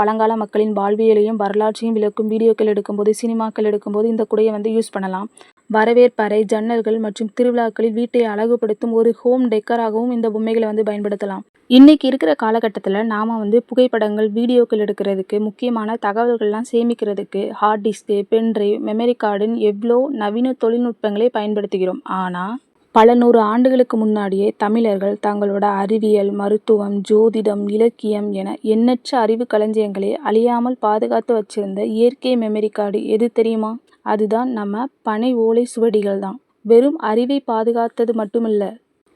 பழங்கால மக்களின் வாழ்வியலையும் வரலாற்றையும் விளக்கும் வீடியோக்கள் எடுக்கும்போது, சினிமாக்கள் எடுக்கும்போது இந்த குடையை வந்து யூஸ் பண்ணலாம். வரவேற்பறை, ஜன்னல்கள் மற்றும் திருவிழாக்களில் வீட்டை அழகுபடுத்தும் ஒரு ஹோம் டெக்கராகவும் இந்த பொம்மைகளை வந்து பயன்படுத்தலாம். இன்னைக்கு இருக்கிற காலகட்டத்தில் நாம வந்து புகைப்படங்கள், வீடியோக்கள் எடுக்கிறதுக்கு, முக்கியமான தகவல்கள்லாம் சேமிக்கிறதுக்கு ஹார்ட் டிஸ்க்கு, பென்ட்ரைவ், மெமரி கார்டுன்னு எவ்வளோ நவீன தொழில்நுட்பங்களை பயன்படுத்துகிறோம். ஆனால் பல நூறு ஆண்டுகளுக்கு முன்னாடியே தமிழர்கள் தங்களோட அறிவியல், மருத்துவம், ஜோதிடம், இலக்கியம் என எண்ணற்ற அறிவு களஞ்சியங்களை அழியாமல் பாதுகாத்து வச்சிருந்த இயற்கை மெமரி கார்டு எது தெரியுமா? அதுதான் நம்ம பனை ஓலை சுவடிகள் தான். வெறும் அறிவை பாதுகாத்தது மட்டுமில்ல,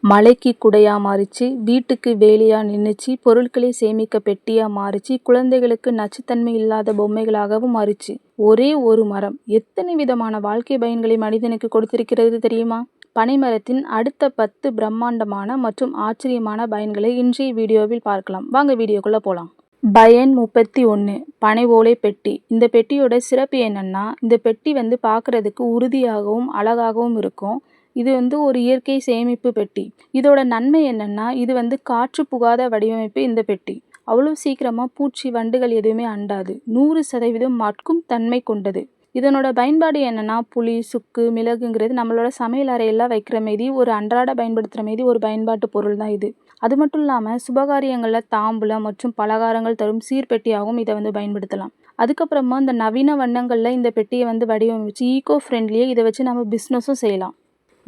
மலைக்கு குடையா மாறிச்சு, வீட்டுக்கு வேலியா நின்னுச்சு, பொருட்களை சேமிக்க பெட்டியா மாறிச்சு, குழந்தைகளுக்கு நச்சுத்தன்மை இல்லாத பொம்மைகளாகவும் மாறிச்சு. ஒரே ஒரு மரம் எத்தனை விதமான வாழ்க்கை பயன்களை மனிதனுக்கு கொடுத்திருக்கிறது தெரியுமா? பனைமரத்தின் அடுத்த 10 பிரம்மாண்டமான மற்றும் ஆச்சரியமான பயன்களை இன்றைய வீடியோவில் பார்க்கலாம். வாங்க வீடியோக்குள்ள போலாம். பயன் 31 பனை ஓலை பெட்டி. இந்த பெட்டியோட சிறப்பு என்னன்னா, இந்த பெட்டி வந்து பார்க்கறதுக்கு உறுதியாகவும் அழகாகவும் இருக்கும். இது வந்து ஒரு இயற்கை சேமிப்பு பெட்டி. இதோட நன்மை என்னன்னா, இது வந்து காற்று புகாத வடிவமைப்பு. இந்த பெட்டி அவ்வளோ சீக்கிரமா பூச்சி, வண்டுகள் எதுவுமே அண்டாது. 100% மட்கும் தன்மை கொண்டது. இதனோட பயன்பாடு என்னன்னா, புளி, சுக்கு, மிளகுங்கிறது நம்மளோட சமையல் அறையெல்லாம் வைக்கிற மாரி ஒரு அன்றாட பயன்படுத்துகிற மாரி ஒரு பயன்பாட்டு பொருள் தான் இது. அது மட்டும் இல்லாமல் சுபகாரியங்களில் தாம்பூலம் மற்றும் பலகாரங்கள் தரும் சீர்பெட்டியாகவும் இதை வந்து பயன்படுத்தலாம். அதுக்கப்புறமா இந்த நவீன வண்ணங்களில் இந்த பெட்டியை வந்து வடிவமைச்சு ஈகோ ஃப்ரெண்ட்லியே இதை வச்சு நம்ம பிஸ்னஸும் செய்யலாம்.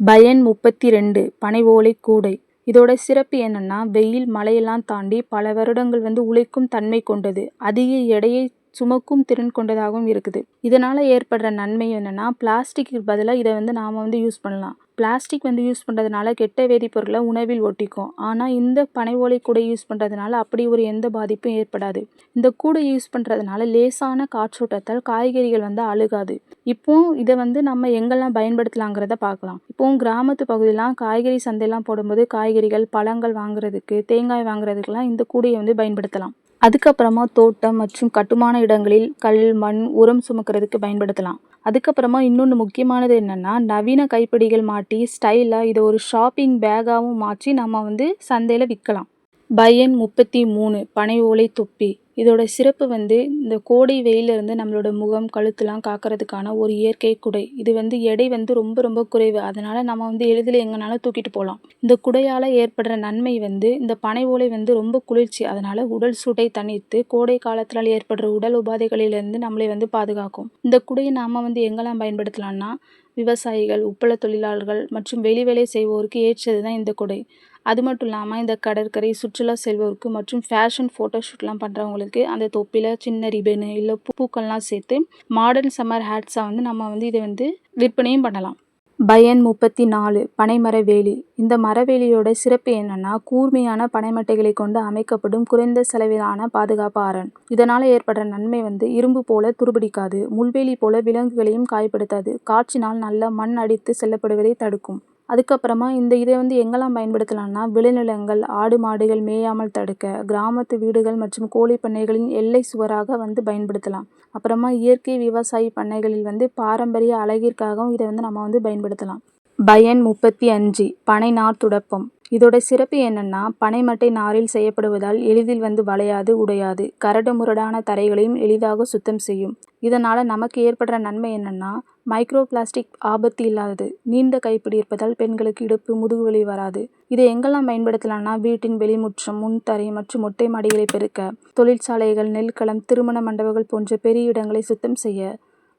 பயன் 32 பனை ஓலை கூடை. இதோட சிறப்பு என்னன்னா, வெயில், மழையெல்லாம் தாண்டி பல வருடங்கள் வந்து உழைக்கும் தன்மை கொண்டது. அதிக எடையை சுமக்கும் திறன் கொண்டதாகவும் இருக்குது. இதனால் ஏற்படுற நன்மை என்னென்னா, பிளாஸ்டிக்கு பதிலாக இதை வந்து நாம் வந்து யூஸ் பண்ணலாம். பிளாஸ்டிக் வந்து யூஸ் பண்ணுறதுனால கெட்ட வேதிப்பொருளை உணவில் ஒட்டிக்கும். ஆனால் இந்த பனை ஓலை கூடை யூஸ் பண்ணுறதுனால அப்படி ஒரு எந்த பாதிப்பும் ஏற்படாது. இந்த கூடை யூஸ் பண்ணுறதுனால லேசான காற்றோட்டத்தால் காய்கறிகள் வந்து அழுகாது. இப்போ இதை வந்து நம்ம எங்கெல்லாம் பயன்படுத்தலாங்கிறத பார்க்கலாம். இப்போ கிராமத்து பகுதியெலாம் காய்கறி சந்தையெல்லாம் போடும்போது காய்கறிகள், பழங்கள் வாங்குறதுக்கு, தேங்காய் வாங்குறதுக்கெல்லாம் இந்த கூடையை வந்து பயன்படுத்தலாம். அதுக்கப்புறமா தோட்டம் மற்றும் கட்டுமான இடங்களில் கல், மண், உரம் சுமக்கிறதுக்கு பயன்படுத்தலாம். அதுக்கப்புறமா இன்னொன்று முக்கியமானது என்னென்னா, நவீன கைப்பிடிகள் மாட்டி ஸ்டைலாக இதை ஒரு ஷாப்பிங் பேக்காகவும் மாற்றி நம்ம வந்து சந்தையில் விற்கலாம். பயன் 33 பனை ஓலை தொப்பி. இதோட சிறப்பு வந்து இந்த கோடை வெயிலிருந்து நம்மளோட முகம், கழுத்துலாம் காக்கிறதுக்கான ஒரு இயற்கை குடை. இது வந்து எடை வந்து ரொம்ப ரொம்ப குறைவு. அதனால் நம்ம வந்து எளிதில் எங்கேனாலும் தூக்கிட்டு போகலாம். இந்த குடையால் ஏற்படுற நன்மை வந்து இந்த பனை ஓலை வந்து ரொம்ப குளிர்ச்சி. அதனால் உடல் சூட்டை தணித்து கோடை காலத்தினால் ஏற்படுற உடல் உபாதைகளிலிருந்து நம்மளை வந்து பாதுகாக்கும். இந்த குடையை நாம் வந்து எங்கெல்லாம் பயன்படுத்தலாம்னா, விவசாயிகள், உப்பள தொழிலாளர்கள் மற்றும் வெளி வேலை செய்வோருக்கு ஏற்றது தான் இந்த குடை. அது மட்டும் இல்லாமல் இந்த கடற்கரை, சுற்றுலா செல்வோருக்கு மற்றும் ஃபேஷன் ஃபோட்டோஷூட்லாம் பண்ணுறவங்களுக்கு அந்த தொப்பியில் சின்ன ரிபனு இல்லை பூக்கள்லாம் சேர்த்து மாடர்ன் சம்மர் ஹேட்ஸாக வந்து நம்ம வந்து இதை வந்து விற்பனையும் பண்ணலாம். பயன் 34 பனைமர வேலி. இந்த மரவேலியோட சிறப்பு என்னன்னா, கூர்மையான பனைமட்டைகளை கொண்டு அமைக்கப்படும் குறைந்த செலவிலான பாதுகாப்பு அரண். இதனால் ஏற்படுற நன்மை வந்து இரும்பு போல துருபிடிக்காது, முள்வேலி போல விலங்குகளையும் காயப்படுத்தாது, காற்றினால் நல்ல மண் அடித்து செல்லப்படுவதை தடுக்கும். அதுக்கப்புறமா இதை வந்து எங்கெல்லாம் பயன்படுத்தலாம்னா, விளைநிலங்கள், ஆடு மாடுகள் மேயாமல் தடுக்க, கிராமத்து வீடுகள் மற்றும் கோழி பண்ணைகளின் எல்லை சுவராக வந்து பயன்படுத்தலாம். அப்புறமா இயற்கை விவசாய பண்ணைகளில் வந்து பாரம்பரிய அழகிற்காகவும் இதை வந்து நம்ம வந்து பயன்படுத்தலாம். பயன் 35 பனை நார் துடப்பம். இதோட சிறப்பு என்னன்னா, பனைமட்டை நாரில் செய்யப்படுவதால் எளிதில் வந்து வளையாது, உடையாது, கரடு முரடான தரைகளையும் எளிதாக சுத்தம் செய்யும். இதனால் நமக்கு ஏற்படுற நன்மை என்னன்னா, மைக்ரோ பிளாஸ்டிக் ஆபத்து இல்லாதது, நீண்ட கைப்பிடி இருப்பதால் பெண்களுக்கு இடுப்பு, முதுகு வலி வராது. இதை எங்கெல்லாம் பயன்படுத்தலாம்னா, வீட்டின் வெளிமுற்றம், முன்தரை மற்றும் மொட்டை மாடிகளை பெருக்க, தொழிற்சாலைகள், நெல்களம், திருமண மண்டபங்கள் போன்ற பெரிய இடங்களை சுத்தம் செய்ய,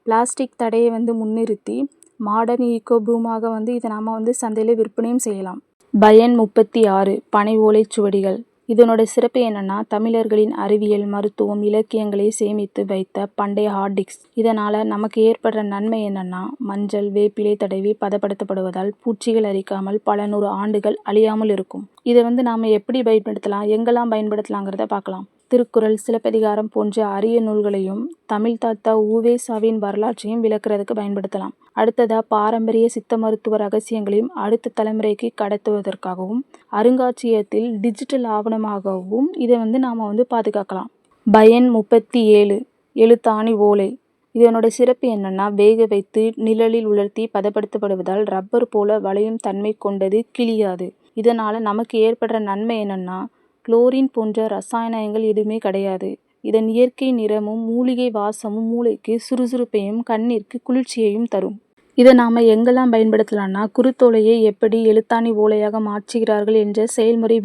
பிளாஸ்டிக் தடையை வந்து முன்னிறுத்தி மாடர்ன் ஈகோ ப்ரூமாக வந்து இதை நாம் வந்து சந்தையில் விற்பனையும் செய்யலாம். பயன் 36 பனை ஓலை சுவடிகள். இதனோட சிறப்பு என்னன்னா, தமிழர்களின் அறிவியல், மருத்துவம், இலக்கியங்களை சேமித்து வைத்த பண்டைய ஹார்ட் டிஸ்க். இதனால் நமக்கு ஏற்படுற நன்மை என்னன்னா, மஞ்சள், வேப்பிலை தடவி பதப்படுத்தப்படுவதால் பூச்சிகள் அரிக்காமல் பல 100 ஆண்டுகள் அழியாமல் இருக்கும். இதை வந்து நாம் எப்படி பயன்படுத்தலாம், எங்கெல்லாம் பயன்படுத்தலாங்கிறத பார்க்கலாம். திருக்குறள், சிலப்பதிகாரம் போன்ற அரிய நூல்களையும் தமிழ் தாத்தா உ.வே.சாவின் வரலாற்றையும் விளக்குறதுக்கு பயன்படுத்தலாம். அடுத்ததாக பாரம்பரிய சித்த மருத்துவ ரகசியங்களையும் அடுத்த தலைமுறைக்கு கடத்துவதற்காகவும் அருங்காட்சியகத்தில் டிஜிட்டல் ஆவணமாகவும் இதை வந்து நாம் வந்து பாதுகாக்கலாம். பயன் 37 எழுத்தாணி ஓலை. இதனோட சிறப்பு என்னன்னா, வேக வைத்து நிழலில் உலர்த்தி பதப்படுத்தப்படுவதால் ரப்பர் போல வளையும் தன்மை கொண்டது, கிழியாது. இதனால் நமக்கு ஏற்படுற நன்மை என்னன்னா, குளோரின் போன்ற ரசாயனங்கள் எதுவுமே கிடையாது. இதன் இயற்கை நிறமும் மூலிகை வாசமும் மூளைக்கு சுறுசுறுப்பையும் கண்ணிற்கு குளிர்ச்சியையும் தரும். இதை நாம் எங்கெல்லாம் பயன்படுத்தலாம்னா, குருத்தோலையை எப்படி எழுத்தாணி ஓலையாக மாற்றுகிறார்கள் என்ற செயல்முறை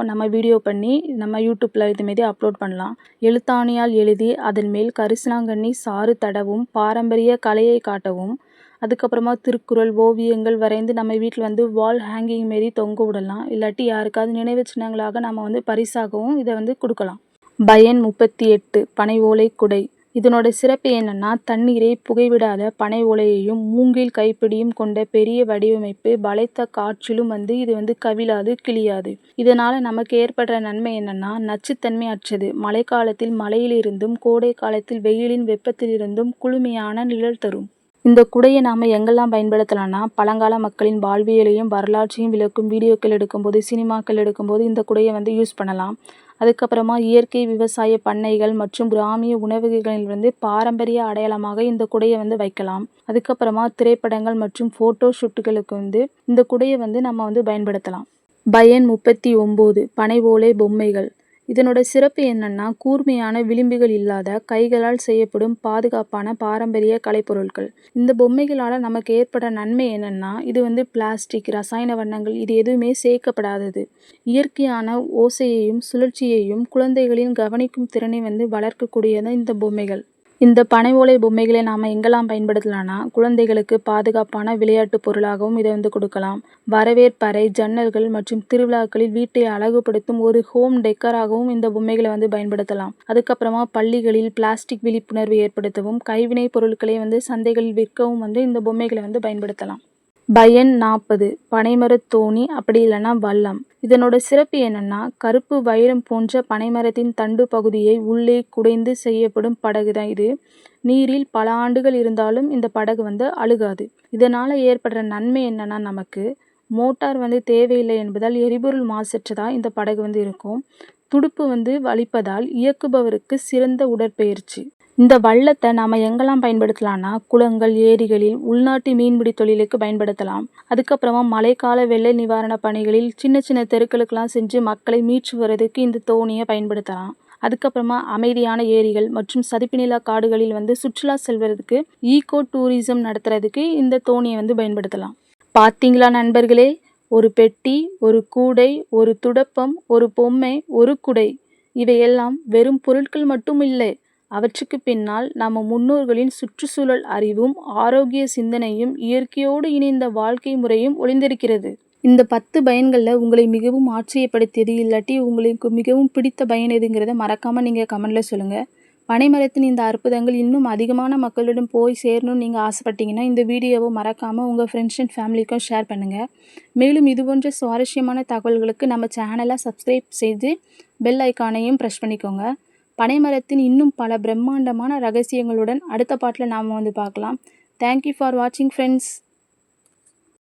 நம்ம வீடியோ பண்ணி நம்ம யூடியூப்பில் இதுமாரி அப்லோட் பண்ணலாம். எழுத்தாணியால் எழுதி அதன் மேல் கரிசலாங்கண்ணி சாறு தடவும் பாரம்பரிய கலையை காட்டவும். அதுக்கப்புறமா திருக்குறள் ஓவியங்கள் வரைந்து நம்ம வீட்டில் வால் ஹேங்கிங் மாரி தொங்க விடலாம். இல்லாட்டி யாருக்காவது நினைவு சின்னங்களாக நம்ம பரிசாகவும் இதை கொடுக்கலாம். பயன் 38 பனை ஓலை குடை. இதனோட சிறப்பு என்னன்னா, தண்ணீரை புகைவிடாத பனை ஓலையையும் மூங்கில் கைப்பிடியும் கொண்ட பெரிய வடிவமைப்பு. பலத்த காற்றிலும் இது கவிழாது கிழியாது. இதனால நமக்கு ஏற்படுற நன்மை என்னன்னா, நச்சுத்தன்மை அற்றது. மழைக்காலத்தில் மழையிலிருந்தும் கோடை காலத்தில் வெயிலின் வெப்பத்திலிருந்தும் குளுமையான நிழல் தரும். இந்த குடையை நாம் எங்கெல்லாம் பயன்படுத்தலாம்னா, பழங்கால மக்களின் வாழ்வியலையும் வரலாற்றையும் விளக்கும் வீடியோக்கள் எடுக்கும்போது சினிமாக்கள் எடுக்கும்போது இந்த குடையை யூஸ் பண்ணலாம். அதுக்கப்புறமா இயற்கை விவசாய பண்ணைகள் மற்றும் கிராமிய உணவுகளில் பாரம்பரிய அடையாளமாக இந்த குடையை வைக்கலாம். அதுக்கப்புறமா திரைப்படங்கள் மற்றும் ஃபோட்டோ ஷூட்டுகளுக்கு இந்த குடையை நம்ம பயன்படுத்தலாம். பயன் 39 பனை ஓலை பொம்மைகள். இதனோட சிறப்பு என்னன்னா, கூர்மையான விளிம்புகள் இல்லாத கைகளால் செய்யப்படும் பாதுகாப்பான பாரம்பரிய கலைப்பொருட்கள். இந்த பொம்மைகளால் நமக்கு ஏற்பட நன்மை என்னன்னா, இது பிளாஸ்டிக், ரசாயன வண்ணங்கள் இது எதுவுமே சேர்க்கப்படாதது. இயற்கையான ஓசையையும் சுழற்சியையும் குழந்தைகளின் கவனிக்கும் திறனை வளர்க்கக்கூடியது இந்த பொம்மைகள். இந்த பனை ஓலை பொம்மைகளை நாம் எங்கெல்லாம் பயன்படுத்தலாம்னா, குழந்தைகளுக்கு பாதுகாப்பான விளையாட்டு பொருளாகவும் இதை கொடுக்கலாம். வரவேற்பறை, ஜன்னல்கள் மற்றும் திருவிழாக்களில் வீட்டை அழகுபடுத்தும் ஒரு ஹோம் டெக்கராகவும் இந்த பொம்மைகளை பயன்படுத்தலாம். அதுக்கப்புறமா பள்ளிகளில் பிளாஸ்டிக் விழிப்புணர்வு ஏற்படுத்தவும், கைவினை பொருட்களை சந்தைகளில் விற்கவும் இந்த பொம்மைகளை பயன்படுத்தலாம். பயன் 40 பனைமரத் தோணி அப்படி இல்லைன்னா வல்லம். இதனோட சிறப்பு என்னன்னா, கருப்பு வைரம் போன்ற பனைமரத்தின் தண்டு பகுதியை உள்ளே குடைந்து செய்யப்படும் படகு தான் இது. நீரில் பல ஆண்டுகள் இருந்தாலும் இந்த படகு அழுகாது. இதனால் ஏற்படுற நன்மை என்னன்னா, நமக்கு மோட்டார் தேவையில்லை என்பதால் எரிபொருள் மாசற்றதா இந்த படகு இருக்கும். துடுப்பு வலிப்பதால் இயக்குபவருக்கு சிறந்த உடற்பயிற்சி. இந்த வள்ளத்தை நாம் எங்கெல்லாம் பயன்படுத்தலாம்னா, குளங்கள், ஏரிகளில் உள்நாட்டு மீன்பிடி தொழிலுக்கு பயன்படுத்தலாம். அதுக்கப்புறமா மழைக்கால வெள்ள நிவாரண பணிகளில் சின்ன சின்ன தெருக்களுக்கெல்லாம் செஞ்சு மக்களை மீட்டு வர்றதுக்கு இந்த தோணியை பயன்படுத்தலாம். அதுக்கப்புறமா அமைதியான ஏரிகள் மற்றும் சதுப்புநில காடுகளில் சுற்றுலா செல்வதற்கு ஈகோ டூரிசம் நடத்துறதுக்கு இந்த தோணியை பயன்படுத்தலாம். பார்த்தீங்களா நண்பர்களே, ஒரு பெட்டி, ஒரு கூடை, ஒரு துடப்பம், ஒரு பொம்மை, ஒரு குடை, இவையெல்லாம் வெறும் பொருட்கள் மட்டும் இல்லை. அவற்றுக்கு பின்னால் நம்ம முன்னோர்களின் சுற்றுச்சூழல் அறிவும் ஆரோக்கிய சிந்தனையும் இயற்கையோடு இணைந்த வாழ்க்கை முறையும் ஒளிந்திருக்கிறது. இந்த 10 பயன்களில் உங்களை மிகவும் ஆச்சரியப்படுத்தியது இல்லாட்டி உங்களுக்கு மிகவும் பிடித்த பயன் எதுங்கிறத மறக்காமல் நீங்கள் கமெண்டில் சொல்லுங்கள். பனைமரத்தின் இந்த அற்புதங்கள் இன்னும் அதிகமான மக்களிடம் போய் சேரணும்னு நீங்கள் ஆசைப்பட்டீங்கன்னா இந்த வீடியோவை மறக்காமல் உங்கள் ஃப்ரெண்ட்ஸ் அண்ட் ஃபேமிலிக்கும் ஷேர் பண்ணுங்கள். மேலும் இது போன்ற சுவாரஸ்யமான தகவல்களுக்கு நம்ம சேனலை சப்ஸ்கிரைப் செய்து பெல் ஐக்கானையும் ப்ரெஸ் பண்ணிக்கோங்க. பனைமரத்தின் இன்னும் பல பிரம்மாண்டமான ரகசியங்களுடன் அடுத்த பாட்டில் நாம் பார்க்கலாம். தேங்க்யூ ஃபார் வாட்சிங் ஃப்ரெண்ட்ஸ்.